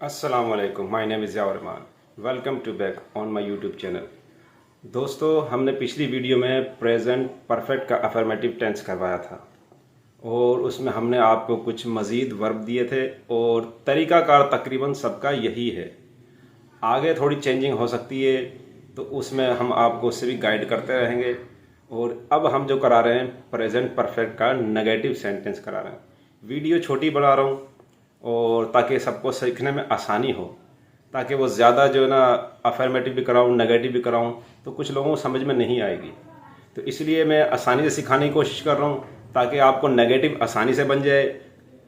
अस्सलाम वालेकुम, my name is Yawar Rahman. Welcome to back on my YouTube channel. दोस्तों, हमने पिछली वीडियो में प्रेजेंट परफेक्ट का अफर्मेटिव टेंस करवाया था और उसमें हमने आपको कुछ मज़ीद वर्ब दिए थे और तरीक़ाकार तकरीबन सबका यही है। आगे थोड़ी चेंजिंग हो सकती है तो उसमें हम आपको उससे भी गाइड करते रहेंगे। और अब हम जो करा रहे हैं प्रेजेंट परफेक्ट का नेगेटिव सेंटेंस करा रहे हैं। वीडियो छोटी बना रहा हूँ और ताकि सबको सीखने में आसानी हो, ताकि वो ज़्यादा जो है ना अफर्मेटिव भी कराऊँ नेगेटिव भी कराऊँ तो कुछ लोगों को समझ में नहीं आएगी। तो इसलिए मैं आसानी से सिखाने की कोशिश कर रहा हूँ ताकि आपको नेगेटिव आसानी से बन जाए,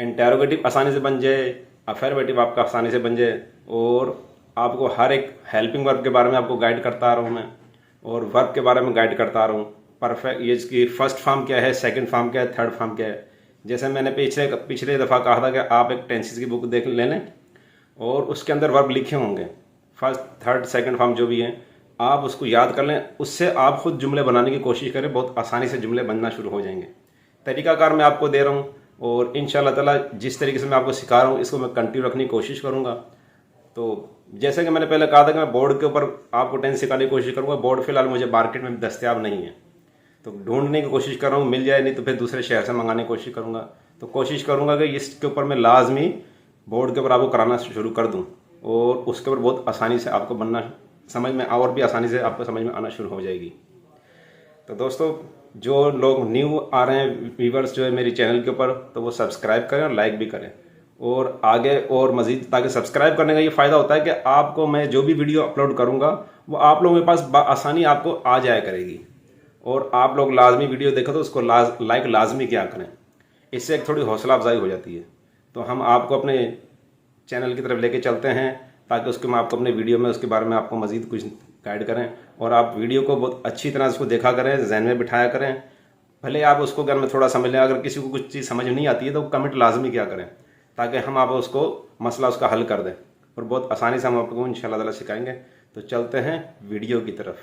इंटेरोगेटिव आसानी से बन जाए, अफर्मेटिव आपका आसानी से बन जाए। और आपको हर एक हेल्पिंग वर्ब के बारे में आपको गाइड करता आ रहा हूँ मैं, और वर्ब के बारे में गाइड करता आ रहा हूँ। परफेक्ट ये इसकी फर्स्ट फॉर्म क्या है, सेकंड फॉर्म क्या है, थर्ड फॉर्म क्या है। जैसे मैंने पिछले दफ़ा कहा था कि आप एक टेंसेस की बुक देख लें और उसके अंदर वर्ब लिखे होंगे, फर्स्ट थर्ड सेकंड फॉर्म जो भी हैं, आप उसको याद कर लें। उससे आप खुद जुमले बनाने की कोशिश करें, बहुत आसानी से जुमले बनना शुरू हो जाएंगे। तरीकाकार मैं आपको दे रहा हूँ और इंशाल्लाह ताला जिस तरीके से मैं आपको सिखा रहा हूँ इसको मैं कंटिन्यू रखने की कोशिश करूँगा। तो जैसे कि मैंने पहले कहा था कि मैं बोर्ड के ऊपर आपको टेंस सिखाने की कोशिश करूँगा। बोर्ड फिलहाल मुझे मार्केट में दस्तियाब नहीं है, तो ढूंढने की कोशिश कर रहा हूँ, मिल जाए नहीं तो फिर दूसरे शहर से मंगाने की कोशिश करूँगा। तो कोशिश करूँगा कि इसके ऊपर मैं लाजमी बोर्ड के ऊपर आपको कराना शुरू कर दूँ और उसके ऊपर बहुत आसानी से आपको बनना समझ में, और भी आसानी से आपको समझ में आना शुरू हो जाएगी। तो दोस्तों, जो लोग न्यू आ रहे हैं व्यूवर्स जो है मेरी चैनल के ऊपर, तो वो सब्सक्राइब करें और लाइक भी करें। और आगे और मज़ीद, ताकि सब्सक्राइब करने का ये फ़ायदा होता है कि आपको मैं जो भी वीडियो अपलोड करूँगा वो आप लोगों के पास आसानी आपको आ जाया करेगी। और आप लोग लाजमी वीडियो देखो तो उसको लाइक लाजमी क्या करें, इससे एक थोड़ी हौसला अफजाई हो जाती है। तो हम आपको अपने चैनल की तरफ लेके चलते हैं ताकि उसके मैं आपको अपने वीडियो में उसके बारे में आपको मज़ीद कुछ गाइड करें। और आप वीडियो को बहुत अच्छी तरह से उसको देखा करें, जहन में बिठाया करें। भले आप उसको घर में थोड़ा समझ लें, अगर किसी को कुछ चीज़ समझ नहीं आती है तो कमेंट लाजमी क्या करें ताकि हम आप उसको मसला उसका हल कर दें और बहुत आसानी से हम आपको इंशाल्लाह ताला सिखाएंगे। तो चलते हैं वीडियो की तरफ।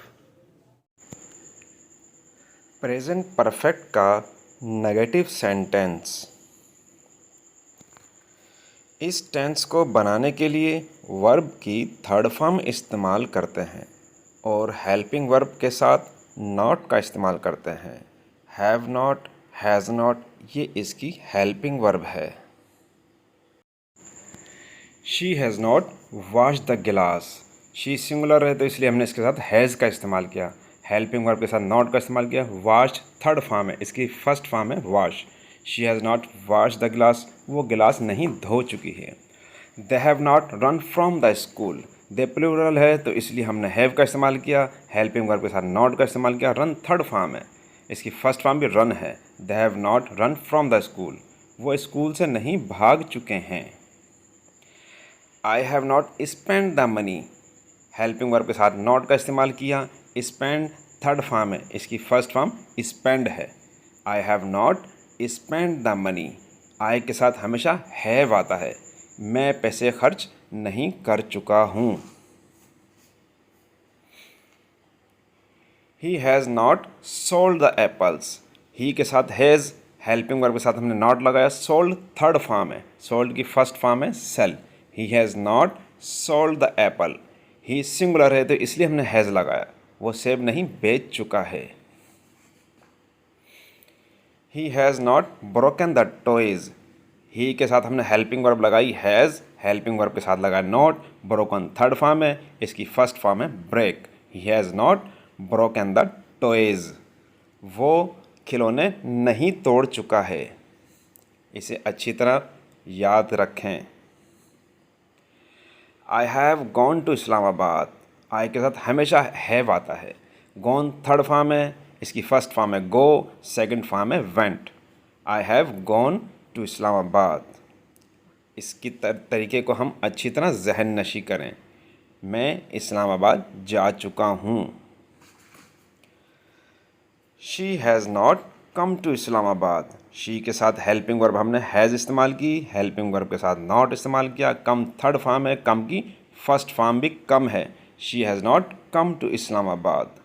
प्रेजेंट परफेक्ट का नेगेटिव सेंटेंस। इस टेंस को बनाने के लिए वर्ब की थर्ड फॉर्म इस्तेमाल करते हैं और हेल्पिंग वर्ब के साथ नॉट का इस्तेमाल करते हैं। हैव नॉट, हैज़ नॉट, ये इसकी हेल्पिंग वर्ब है। She has not wash the गिलास। शी सिंगुलर है तो इसलिए हमने इसके साथ हैज़ का इस्तेमाल किया। हेल्पिंग वर्ब के साथ नॉट का इस्तेमाल किया। वॉश थर्ड फॉर्म है, इसकी फर्स्ट फॉर्म है wash. She has not wash the glass, वो गिलास नहीं धो चुकी है। They have not run from the school. They plural है तो इसलिए हमने हैव का इस्तेमाल किया। हेल्पिंग वर्ब के साथ नॉट का इस्तेमाल किया। रन थर्ड फॉर्म है, इसकी फर्स्ट फॉर्म भी रन है। They have not run from the school, वो स्कूल से नहीं भाग चुके हैं। आई have not spend the money. Helping verb के साथ नॉट का इस्तेमाल किया। स्पेंड थर्ड फॉर्म है, इसकी फर्स्ट फॉर्म स्पेंड है। I have not spend the money, I के साथ हमेशा हैव आता है। मैं पैसे खर्च नहीं कर चुका हूँ। He has not sold the apples. He के साथ हैज़, हेल्पिंग वर्ब के साथ हमने नॉट लगाया। सोल्ड थर्ड फॉर्म है, सोल्ड की फर्स्ट फॉर्म है sell. He has not sold the apple. He singular है तो इसलिए हमने हैज़ लगाया, वो सेब नहीं बेच चुका है। He has not broken the toys. He के साथ हमने हेल्पिंग वर्ब लगाई हैज़, हेल्पिंग वर्ब के साथ लगाया नॉट। ब्रोकन थर्ड फॉर्म है, इसकी फर्स्ट फॉर्म है break. He has not broken the toys, वो खिलौने नहीं तोड़ चुका है। इसे अच्छी तरह याद रखें। I have gone to Islamabad. I के साथ हमेशा हैव आता है। गॉन थर्ड फॉर्म है, इसकी फर्स्ट फॉर्म है गो, सेकंड फॉर्म है went. I have gone to Islamabad, इसकी तरीके को हम अच्छी तरह जहन नशी करें। मैं इस्लामाबाद जा चुका हूँ। She has not come to Islamabad. She के साथ हेल्पिंग वर्ब हमने हैज़ इस्तेमाल की, हेल्पिंग वर्ब के साथ नॉट इस्तेमाल किया। कम थर्ड फॉर्म है, कम की फर्स्ट फॉर्म भी कम है। She has not come to Islamabad,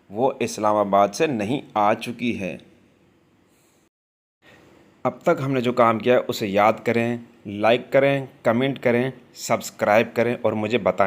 वो इस्लामाबाद से नहीं आ चुकी है। अब तक हमने जो काम किया है उसे याद करें, लाइक करें, कमेंट करें, सब्सक्राइब करें और मुझे बताएं।